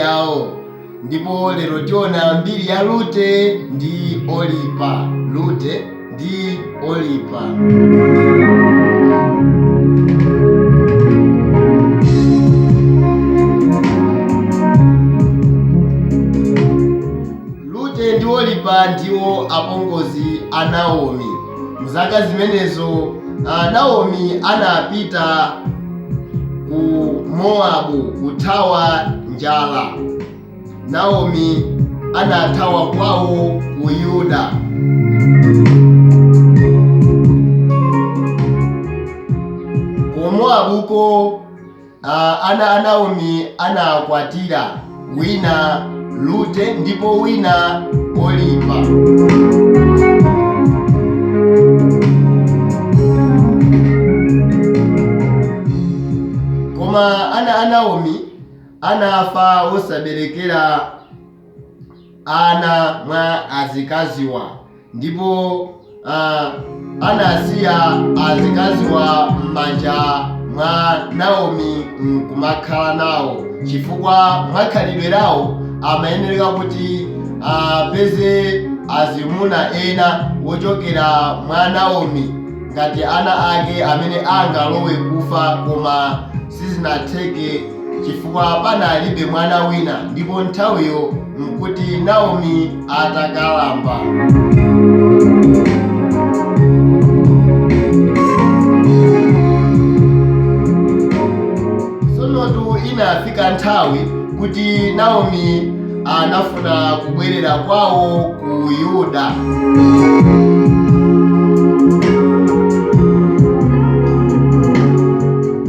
yawo. Ndipo lero tiona mbiri ya Rute ndi Oripa. Rute ndi Oripa. Rute ndi Oripa ndiwo apongozi a Naomi. Mzaka zimenezo Naomi anapita ku Moabu kuthawa njala. Naomi anathawa kwawo ku Yuda. Ku Moabuko ana a Naomi anakwatira, wina Rute ndipo wina Oripa. Koma ana a Naomi anafa osaberekera ana mwa azikaziwa, ndipo anasiya azikaziwa m'manja mwa Naomi nkumakhala nawo, chifukwa mwakhalidwe lawo amayenera kuti apeze azimuna ena wochokera mwa Naomi ngati ana ake amene angalowe kufa, koma sizinatheke chifukwa panalibe mwana wina, ndipo nthawiyo nkuti Naomi atakalamba. Sonotu inafika nthawi kuti Naomi anafuna kubwerera kwawo ku Yuda.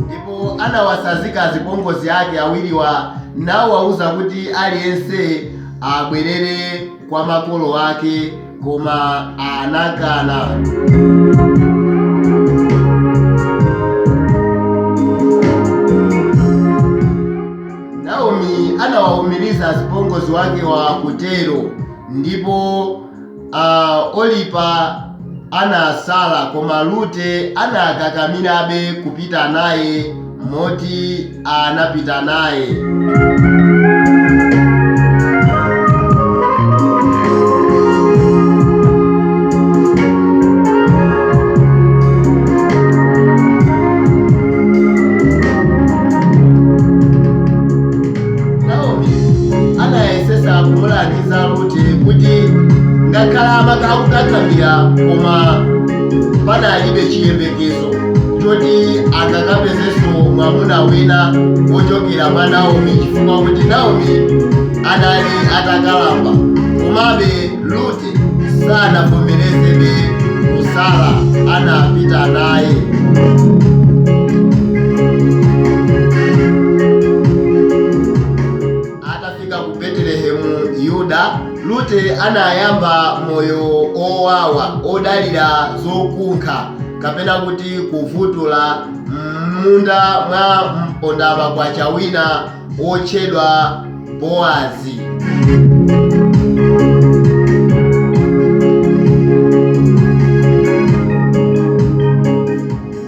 Ndipo anawasazika apongozi ake awiriwa, nawawuza kuti aliyense abwerere kwa makolo ake, koma anakana. Naomi anawawumiriza apongozi wake wa kutero, ndipo Oripa anasala, koma Rute anakakamirabe kupita naye, moti anapita naye. Kumulangiza Rute kuti ngakhala amakakukakamira, koma panalibe chiyembekezo choti angakapezenso mwamuna wina wochokera mwa Naomi, chifukwa kuti Naomi anali atakalamba. Komabe Rute sanavomerezebe kusala, anapita naye. Yuda, Rute anayamba moyo owawa odalira zokunkha, kapena kuti kuvutula m'munda mwa mpondamagwacha wina otchedwa Boazi.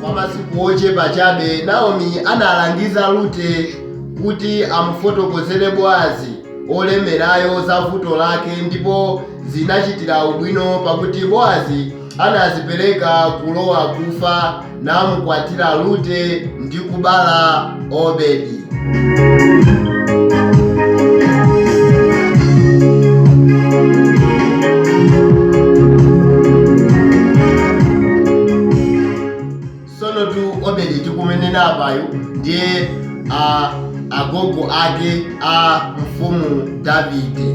Kwa masiku ochepa chabe, Naomi analangiza Rute kuti amufotokozere Boazi olemerayo za vuto lake, ndipo zinachitira ubwino pakuti Boazi anazipereka kulowa kufa, namukwatira Rute ndi kubala Obedi. Sonotu Obedi tikumenena apayo ndiye agogo ake a mfumu Davide.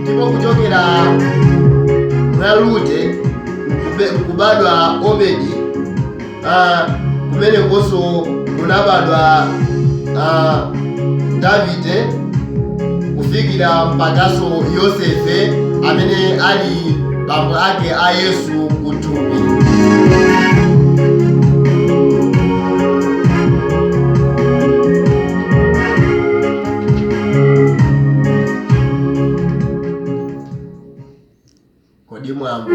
Ndipo kuchokera mwa Rute kubadwa Obedi, kumene koso munabadwa Davide, kufikira mpakaso Yosefe amene ali bambo ake a Yesu kutubi. Kodi mwamva?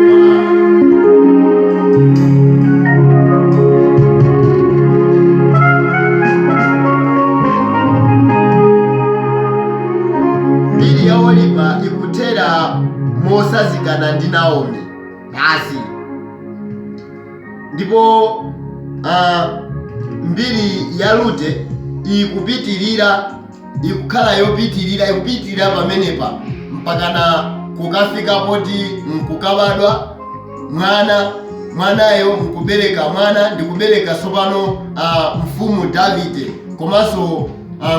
Olipa ikuthera mosazikana ndi Naomi basi. Ndipo mbiri ya Rute ikukhala yopitirira pamenepa mpakana kukafika poti nkukabadwa mwanayo nkubereka mwana ndikubereka sopano mfumu Davide, komanso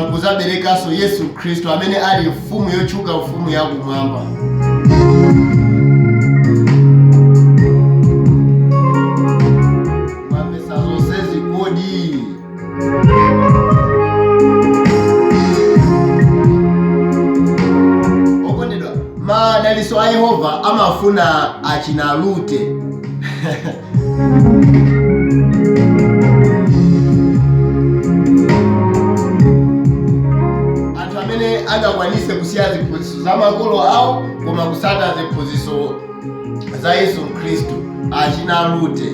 nkuzaberekaso Yesu Khristu amene ali mfumu yotchuka, mfumu yakumwamba. Mwamvesa zonsezi kodi? Okondedwa, madalitso a Yehova amafuna achina Rute. Anthu amene angakwanise kusiya ziphunzitso za makolo awo koma kusata ziphunzitso za Yesu Khristu, achina Rute.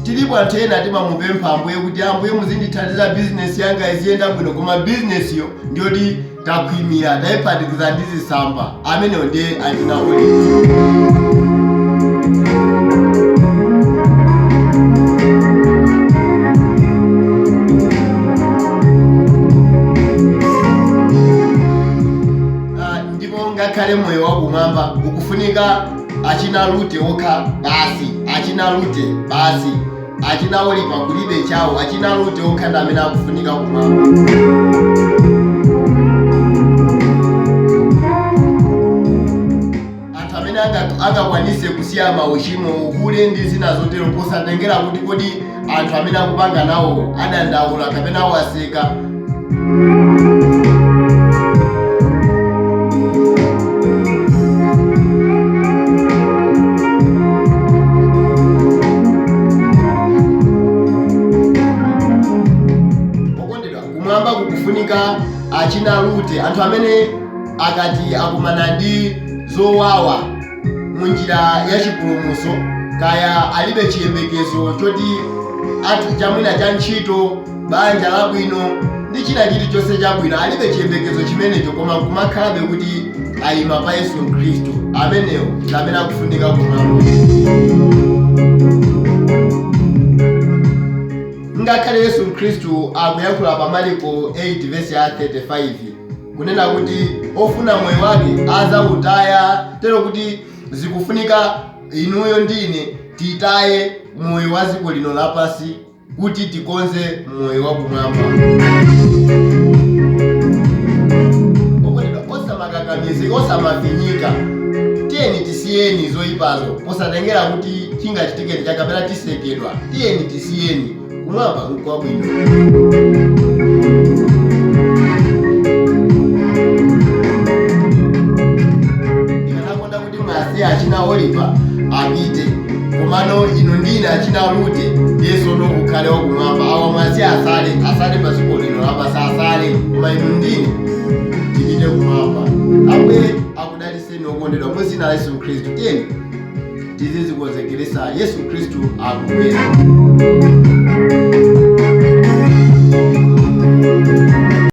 Tilipo anthu ena timamupempha Ambuye kuti Ambuye muzindithandiza bizinesi yanga iziyenda bwino, koma bizinesi yo ndiyoti takhwimira tayiphatikiza ndi zisamba. Amenewo ndiye achina Olipa. Ndipo ngakhale moyo wakumwamba ukufunika achina Rute okha basi, achina Rute basi, achina Olipa kulibe chawo, achina Rute okha ndi amene akufunika kumwamba. Anthu amene angakwanise kusiya mauchimo, uhule ndi zina zotero posatengera kuti kodi anthu amene akupanga nawo adandaula kapena awaseka. Kumwamba kukufunika achina Rute, anthu amene akati akumana ndi zowawa munjira ya chipulumutso, kaya alibe chiyembekezo choti athu chamwina cha ntchito, banja labwino ndi china chilichonse chabwino, alibe chiyembekezo chimenecho, koma kumakhalabe kuti ayima pa Yesu Khristu, amenewo ndi amene akufunika kumwamba. Ngakhale Yesu Khristu akuyankhula pa Marko 8 verse ya 35 kunena kuti ofuna moyo wake azawutaya, tero kuti zikufunika inuyo ndine titaye moyo wa dziko lino lapansi kuti tikonze moyo wakumwamba. Okondedwa, osamakakamizi, osamafinyika, tiyeni tisiyeni zoyipazo posatengera kuti chingachitike chakapena tisekedwa, tiyeni tisiyeni, kumwamba nkwabwino. Ndikanakonda kuti mwasiya achina Olipa apite, komano ino ndine achina Rute Yesu ndo ukhale wakumwamba. Awa mwasiya asale pa dziko lino lapansi, asale, koma ino ndine tipite kumwamba. Ambuye akudaliseni okondedwa mu dzina la Yesu Khristu. Tiyeni tizikonzekeresa, Yesu Khristu akubwera.